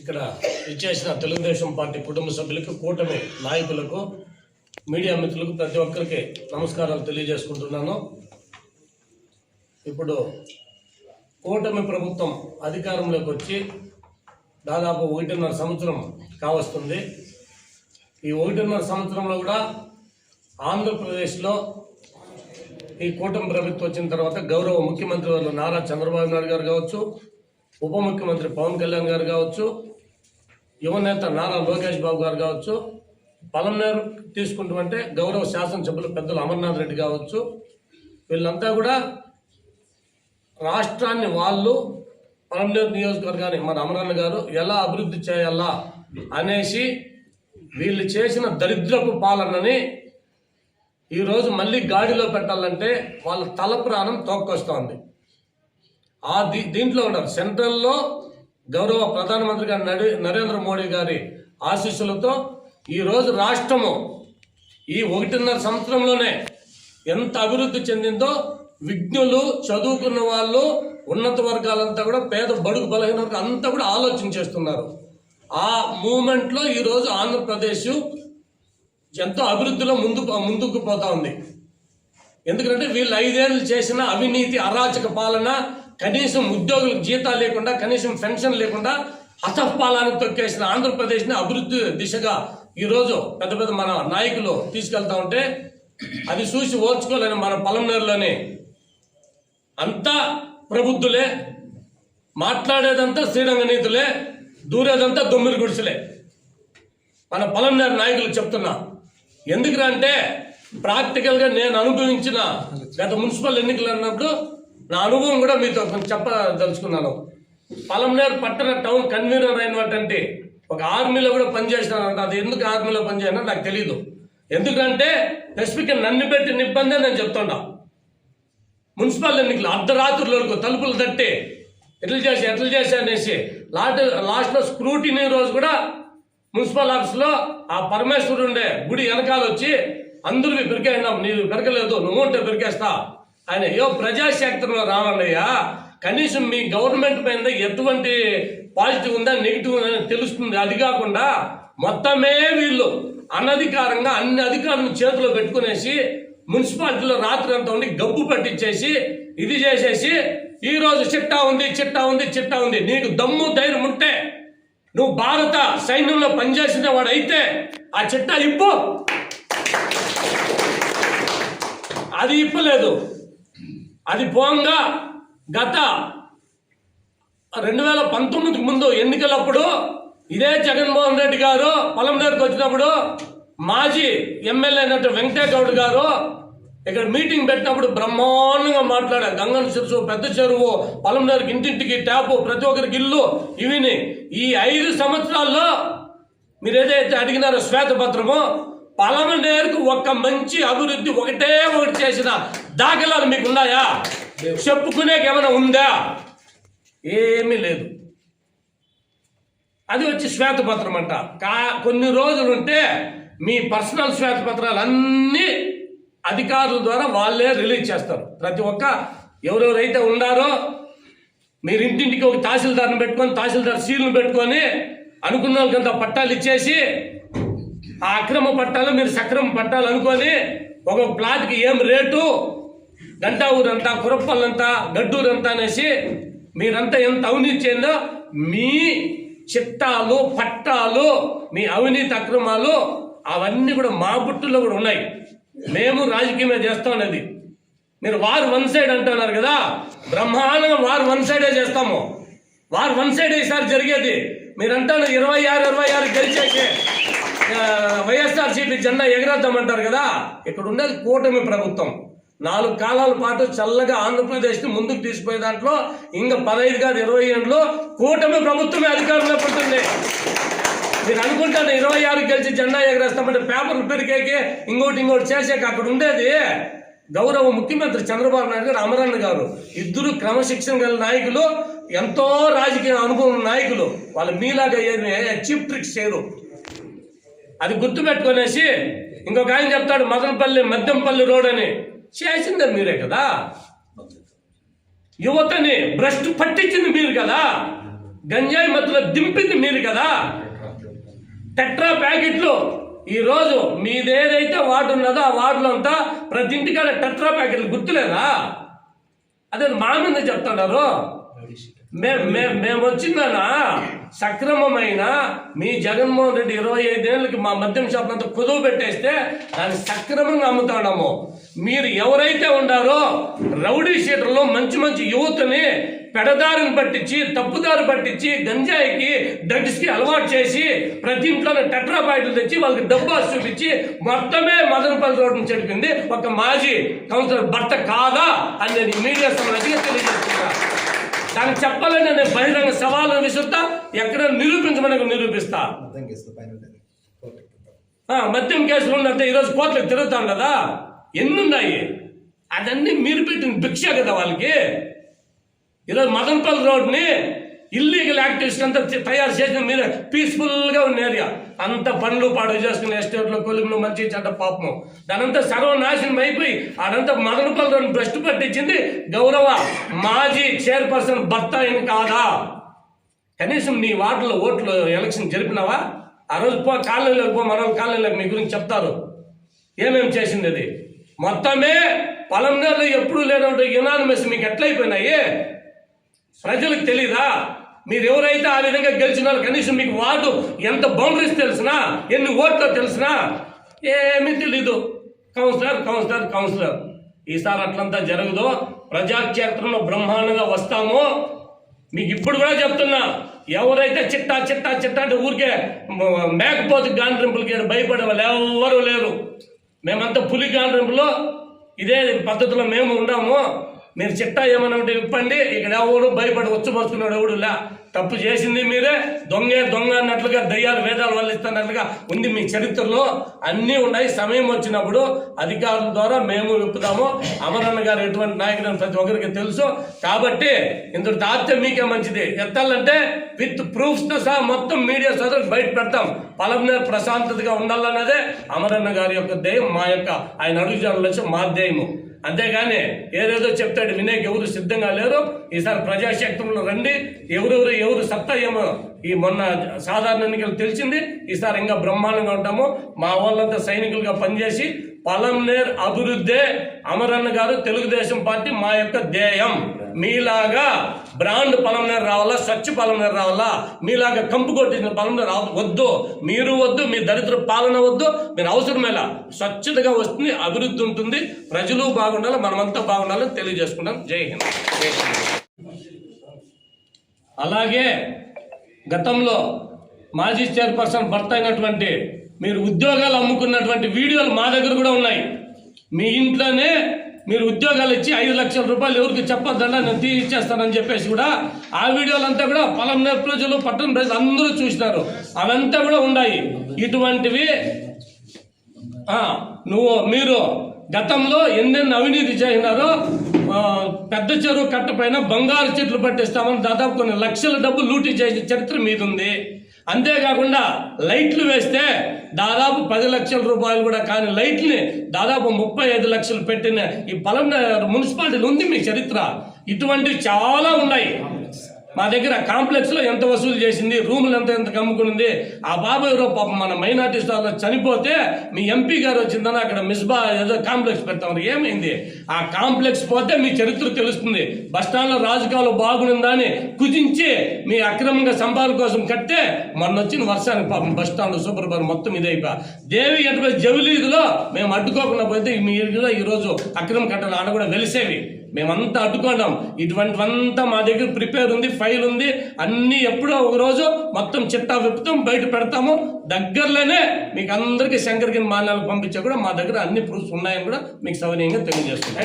ఇక్కడ ఇచ్చేసిన తెలుగుదేశం పార్టీ కుటుంబ సభ్యులకు, కూటమి నాయకులకు, మీడియా మిత్రులకు ప్రతి ఒక్కరికి నమస్కారాలు తెలియజేసుకుంటున్నాను. ఇప్పుడు కూటమి ప్రభుత్వం అధికారంలోకి వచ్చి దాదాపు 1.5 సంవత్సరం కావస్తుంది. ఈ 1.5 సంవత్సరంలో కూడా ఆంధ్రప్రదేశ్లో ఈ కూటమి ప్రభుత్వం వచ్చిన తర్వాత గౌరవ ముఖ్యమంత్రి వారు నారా చంద్రబాబు నాయుడు గారు కావచ్చు, ఉప ముఖ్యమంత్రి పవన్ కళ్యాణ్ గారు కావచ్చు, యువనేత నారా లోకేష్ బాబు గారు కావచ్చు, పలమనేరు తీసుకుంటామంటే గౌరవ శాసనసభ్యులు పెద్దలు అమర్నాథ్ రెడ్డి కావచ్చు, వీళ్ళంతా కూడా రాష్ట్రాన్ని వాళ్ళు పలమనేరు నియోజకవర్గాన్ని మన అమరన్న గారు ఎలా అభివృద్ధి చేయాలా అనేసి వీళ్ళు చేసిన దరిద్రపు పాలనని ఈరోజు మళ్ళీ గాడిలో పెట్టాలంటే వాళ్ళ తల ప్రాణం తోక్కొస్తోంది. దీంట్లో ఉన్నారు సెంట్రల్లో గౌరవ ప్రధానమంత్రి గారు నరేంద్ర మోడీ గారి ఆశీస్సులతో ఈరోజు రాష్ట్రము ఈ 1.5 సంవత్సరంలోనే ఎంత అభివృద్ధి చెందిందో విజ్ఞులు, చదువుకున్న వాళ్ళు, ఉన్నత వర్గాలంతా కూడా, పేద బడుగు బలహీన అంతా కూడా ఆలోచన చేస్తున్నారు. ఆ మూమెంట్లో ఈరోజు ఆంధ్రప్రదేశ్ ఎంతో అభివృద్ధిలో ముందుకు పోతా ఉంది. ఎందుకంటే వీళ్ళు 5 ఏళ్ళు చేసిన అవినీతి, అరాచక పాలన, కనీసం ఉద్యోగులకు జీతాలు లేకుండా, కనీసం పెన్షన్ లేకుండా హతపాలానికి తొక్కేసిన ఆంధ్రప్రదేశ్ని అభివృద్ధి దిశగా ఈరోజు పెద్ద పెద్ద మన నాయకులు తీసుకెళ్తా ఉంటే అది చూసి ఓర్చుకోలేని మన పలమనేరులోని అంతా ప్రబుద్ధులే, మాట్లాడేదంతా శ్రీరంగ నీతులే, దూరేదంతా దొమ్మిరి గుడిసెలే. మన పలమనేరు నాయకులు చెప్తున్నా. ఎందుకంటే ప్రాక్టికల్గా నేను అనుభవించిన గత మున్సిపల్ ఎన్నికలు అన్నప్పుడు నా అనుభవం కూడా మీతో చెప్పదలుచుకున్నాను. పలమనేరు పట్టణ టౌన్ కన్వీనర్ అయినటువంటి ఒక ఆర్మీలో కూడా పనిచేసినానంట. అది ఎందుకు ఆర్మీలో పనిచేయనో నాకు తెలియదు. ఎందుకంటే స్పెసిఫిక్గా నన్ను పెట్టిన ఇబ్బందే నేను చెప్తున్నా. మున్సిపల్ ఎన్నికలు అర్ధరాత్రులకు తలుపులు తట్టి ఎట్లా చేసి అనేసి లాస్ట్లో స్క్రూటినీ రోజు కూడా మున్సిపల్ ఆఫీస్లో ఆ పరమేశ్వరుడు ఉండే గుడి వెనకాల వచ్చి అందరూ పెరికేసినాం, నీవు పెరకలేదు, నువ్వు ఉంటే పెరికేస్తా ఆయన. ప్రజాక్షేత్రంలో రావాలయ్యా, కనీసం మీ గవర్నమెంట్ పైన ఎటువంటి పాజిటివ్ ఉందా నెగిటివ్ ఉందా తెలుస్తుంది. అది కాకుండా మొత్తమే వీళ్ళు అనధికారంగా అన్ని అధికారులను చేతిలో పెట్టుకునేసి మున్సిపాలిటీలో రాత్రి అంతా ఉండి గబ్బు పట్టించేసి ఇది చేసేసి ఈరోజు చిట్టా ఉంది. నీకు దమ్ము ధైర్యం ఉంటే నువ్వు భారత సైన్యంలో పనిచేసిన వాడు అయితే ఆ చిట్టా ఇప్పు. అది ఇప్పలేదు. అది పోంగా గత 2019కి ముందు ఎన్నికలప్పుడు ఇదే జగన్మోహన్ రెడ్డి గారు పలమనేరుకు వచ్చినప్పుడు మాజీ ఎమ్మెల్యే అయినట్టు వెంకటేగౌడ్ గారు ఇక్కడ మీటింగ్ పెట్టినప్పుడు బ్రహ్మాండంగా మాట్లాడారు. గంగన సిరుసు, పెద్ద చెరువు, పలమనేరుకి ఇంటింటికి ట్యాపు, ప్రతి ఒక్కరికి ఇల్లు, ఇవిని ఈ 5 సంవత్సరాల్లో మీరు ఏదైతే అడిగినారో శ్వేతపత్రము, పలమనేరుకు ఒక మంచి అభివృద్ధి ఒకటి చేసిన దాఖలాలు మీకు ఉన్నాయా? చెప్పుకునేకి ఏమైనా ఉందా? ఏమీ లేదు. అది వచ్చి శ్వేతపత్రం అంట. కొన్ని రోజులు ఉంటే మీ పర్సనల్ శ్వేతపత్రాలు అన్నీ అధికారుల ద్వారా వాళ్ళే రిలీజ్ చేస్తారు. ప్రతి ఒక్క ఎవరెవరైతే ఉన్నారో మీరు ఇంటింటికి ఒక తహసీల్దార్ని పెట్టుకొని, తహసీల్దార్ సీల్ను పెట్టుకొని అనుకున్న వాళ్ళకంతా పట్టాలు ఇచ్చేసి ఆ అక్రమ పట్టాలు మీరు సక్రమ పట్టాలు అనుకొని ఒక ప్లాట్కి ఏం రేటు, గంటా ఊరంతా, కురప్పల్లంతా, గడ్డూరంతా అనేసి మీరంతా ఎంత అవినీతి చేయందో మీ చిట్టాలు, పట్టాలు, మీ అవినీతి అక్రమాలు అవన్నీ కూడా మా బుట్టుల్లో కూడా ఉన్నాయి. మేము రాజకీయమే చేస్తాం అనేది. మీరు వారు 1 సైడ్ అంటున్నారు కదా, బ్రహ్మాండంగా వారు 1 సైడే చేస్తాము. వారు 1 సైడ్ ఈసారి జరిగేది. మీరు అంటారు 26 గెలిచేసి వైఎస్ఆర్సీపీ జెండా ఎగరేద్దామంటారు కదా. ఇక్కడ ఉండేది కూటమి ప్రభుత్వం. 4 కాలాల పాటు చల్లగా ఆంధ్రప్రదేశ్ని ముందుకు తీసుకుపోయే దాంట్లో ఇంకా 15 కాదు 20 ఏళ్ళు కూటమి ప్రభుత్వమే అధికారంలో ఉంటుంది. మీరు అనుకుంటాను 26 గెలిచి జెండా ఎగరేస్తామంటే పేపర్లు పెరిగేకి ఇంకోటి చేసాక అక్కడ ఉండేది గౌరవ ముఖ్యమంత్రి చంద్రబాబు నాయుడు గారు, అమరన్న గారు. ఇద్దరు క్రమశిక్షణ గల నాయకులు, ఎంతో రాజకీయ అనుభవం నాయకులు. వాళ్ళు మీలాగా చీప్ ట్రిక్స్ చేయరు. అది గుర్తుపెట్టుకునేసి ఇంకొక ఆయన చెప్తాడు మద్దంపల్లి రోడ్ అని. చేసిందే మీరే కదా. యువతని భ్రష్టు పట్టించింది మీరు కదా. గంజాయి మత్తులో దింపింది మీరు కదా. టెట్రా ప్యాకెట్లు ఈరోజు మీదేదైతే వార్డు ఉన్నదో ఆ వార్డులో అంతా ప్రతి ఇంటికాడ టెట్రా ప్యాకెట్లు గుర్తులేదా? అదే మా మీద చెప్తున్నారు. మేము వచ్చిందనా సక్రమమైన మీ జగన్మోహన్ రెడ్డి 25 ఏళ్ళకి మా మద్యం షాప్ అంతా కుదువు పెట్టేస్తే దాన్ని సక్రమంగా అమ్ముతాడము. మీరు ఎవరైతే ఉండారో రౌడీ షీటర్లో మంచి మంచి యువతని పెడదారిని పట్టించి తప్పుదారి పట్టించి గంజాయికి డ్రగ్స్కి అలవాటు చేసి ప్రతి ఇంట్లోనే టెట్రా ప్యాకెట్లు తెచ్చి వాళ్ళకి డబ్బు చూపించి మొత్తమే మదనపల్లి రోడ్డు నుంచి చెప్పింది ఒక మాజీ కౌన్సిలర్ భర్త కాదా అని నేను మీడియా సమావేశంగా తెలియజేస్తున్నా. దానికి చెప్పాలంటే నేను బహిరంగ సవాళ్ళను విసురుతా, ఎక్కడ నిరూపిస్తా. మద్యం కేసులు ఉన్నంత ఈరోజు కోర్టులకు తిరుగుతాం కదా, ఎన్నున్నాయి? అదన్నీ మీరు పెట్టిన భిక్ష కదా వాళ్ళకి. ఈరోజు మదనపల్లి రోడ్ని ఇల్లీగల్ యాక్టివిస్ట్ అంతా తయారు చేసిన మీరు పీస్ఫుల్గా ఉన్న ఏరియా అంత పనులు పాడు చేసుకున్న ఎస్టేట్లో కొలుగులు మంచి చెడ్డ పాపము దానంతా సర్వనాశనం అయిపోయి అదంతా మదనపల్లి రోడ్ని భ్రష్టు పట్టించింది గౌరవ మాజీ చైర్పర్సన్ భర్త అయిన కాదా? కనీసం నీ వార్డులో ఓట్లు ఎలక్షన్ జరిపినావా? ఆ రోజు కాలనీలోకి మన కాలనీలోకి మీ గురించి చెప్తారు ఏమేమి చేసింది. అది మొత్తమే పలంనేరులో ఎప్పుడు లేదంటే యునానిమస్ మీకు ఎట్లయిపోయినాయి ప్రజలకు తెలీదా? మీరు ఎవరైతే ఆ విధంగా గెలిచినారో కనీసం మీకు వార్డు ఎంత బౌండరీస్ తెలిసినా, ఎన్ని ఓట్లో తెలిసినా ఏమీ తెలీదు. కౌన్సిలర్ ఈసారి అట్లంతా జరగదు. ప్రజాక్షేత్రంలో బ్రహ్మాండంగా వస్తాము. మీకు ఇప్పుడు కూడా చెప్తున్నా, ఎవరైతే చిట్టా అంటే ఊరికే మేకపోతు గాండ్రింపులకి భయపడే వాళ్ళు ఎవరు లేరు. మేమంతా పులి గాండ్రింపులో ఇదే పద్ధతిలో మేము ఉన్నాము. మీరు చిట్టా ఏమైనా ఉంటే ఇప్పండి. ఇక్కడ ఎవరు భయపడి వచ్చి ఎవడు లే. తప్పు చేసింది మీరే. దొంగ అన్నట్లుగా దయ్యాలు వేదాలు వల్లిస్తున్నట్లుగా ఉంది మీ చరిత్రలో. అన్నీ ఉన్నాయి. సమయం వచ్చినప్పుడు అధికారుల ద్వారా మేము విప్పుతాము. అమరన్న గారు ఎటువంటి నాయకుడు ప్రతి ఒక్కరికి తెలుసు. కాబట్టి ఇంత దాస్తే మీకే మంచిది. ఎత్తాలంటే విత్ ప్రూఫ్స్తో సహా మొత్తం మీడియా సోదరులకు బయట పెడతాం. పలంనేరు ప్రశాంతతగా ఉండాలన్నదే అమరన్న గారి యొక్క ధ్యేయం. మా యొక్క ఆయన అడుగుజాడల లక్ష్యం మా ధ్యేయము. అంతేగాని ఏదేదో చెప్తాడు వినేకి ఎవరు సిద్ధంగా లేరు. ఈసారి ప్రజాశక్తులు రండి. ఎవరు సత్తా ఏమో ఈ మొన్న సాధారణ ఎన్నికలు తెలిసింది. ఈసారి ఇంకా బ్రహ్మాండంగా ఉంటాము. మా వాళ్ళంతా సైనికులుగా పనిచేసి పలంనేరు అభివృద్ధే అమరన్న గారు తెలుగుదేశం పార్టీ మా యొక్క ధ్యేయం. మీలాగా బ్రాండ్ పలంనేరు రావాలా, స్వచ్ఛ పలంనేరు రావాలా, మీలాగా కంపు కొట్టిన పలంనేరు వద్దు. మీరు వద్దు, మీ దరిద్ర పాలన వద్దు. మీరు అవసరమేలా స్వచ్ఛతగా వస్తుంది, అభివృద్ధి ఉంటుంది, ప్రజలు బాగుండాలి, మనమంతా బాగుండాలని తెలియజేసుకుంటాం. జై హింద్. అలాగే గతంలో మాజీ చైర్పర్సన్ భర్త అయినటువంటి మీరు ఉద్యోగాలు అమ్ముకున్నటువంటి వీడియోలు మా దగ్గర కూడా ఉన్నాయి. మీ ఇంట్లోనే మీరు ఉద్యోగాలు ఇచ్చి 5 లక్షల రూపాయలు ఎవరికి చెప్పొద్దండా నేను ఇచ్చేస్తానని చెప్పేసి కూడా ఆ వీడియోలంతా కూడా పలంనేరు ప్రజలు పట్టణ ప్రజలు అందరూ చూసినారు. అవంతా కూడా ఉన్నాయి. ఇటువంటివి మీరు గతంలో ఎన్నెన్ని అవినీతి చేసినారో పెద్ద చెరువు కట్టపైన బంగారు చెట్లు పట్టిస్తామని దాదాపు కొన్ని లక్షల డబ్బులు లూటీ చేసిన చరిత్ర మీద ఉంది. అంతేకాకుండా లైట్లు వేస్తే దాదాపు 10 లక్షల రూపాయలు కూడా కానీ లైట్ని దాదాపు 35 లక్షలు పెట్టిన ఈ పలంనేరు మున్సిపాలిటీలు ఉంది మీ చరిత్ర. ఇటువంటివి చాలా ఉన్నాయి. మా దగ్గర కాంప్లెక్స్లో ఎంత వసూలు చేసింది, రూములు ఎంత కమ్ముకునింది. ఆ బాబు ఎవరో పాపం మన మైనార్టీ స్టార్లో చనిపోతే మీ ఎంపీ గారు వచ్చిందని అక్కడ మిస్బా ఏదో కాంప్లెక్స్ పెడతామని ఏమైంది? ఆ కాంప్లెక్స్ పోతే మీ చరిత్ర తెలుస్తుంది. బస్టాండ్లో రాజకీయాలు బాగుందా అని కుదించి మీ అక్రమంగా సంపాదన కోసం కట్టే మొన్న వచ్చిన వర్షానికి పాపం బస్టాండ్ సూపర్ బార్ మొత్తం ఇదైపో దేవి ఎటువంటి జవిలీదిలో మేము అడ్డుకోకుండా పోతే మీరు ఈరోజు అక్రమ కట్టాలి ఆడ కూడా వెలిసేవి. మేమంతా అడ్డుకున్నాం. ఇటువంటివంతా మా దగ్గర ప్రిపేర్ ఉంది, ఫైల్ ఉంది. అన్నీ ఎప్పుడో ఒక రోజు మొత్తం చిట్టా విప్పుతాం, బయట పెడతాము. దగ్గరలోనే మీకు అందరికీ శంకర్గిరి మాన్యాలకు పంపించే కూడా మా దగ్గర అన్ని ప్రూఫ్స్ ఉన్నాయని కూడా మీకు సౌకర్యంగా తెలియజేస్తున్నాం.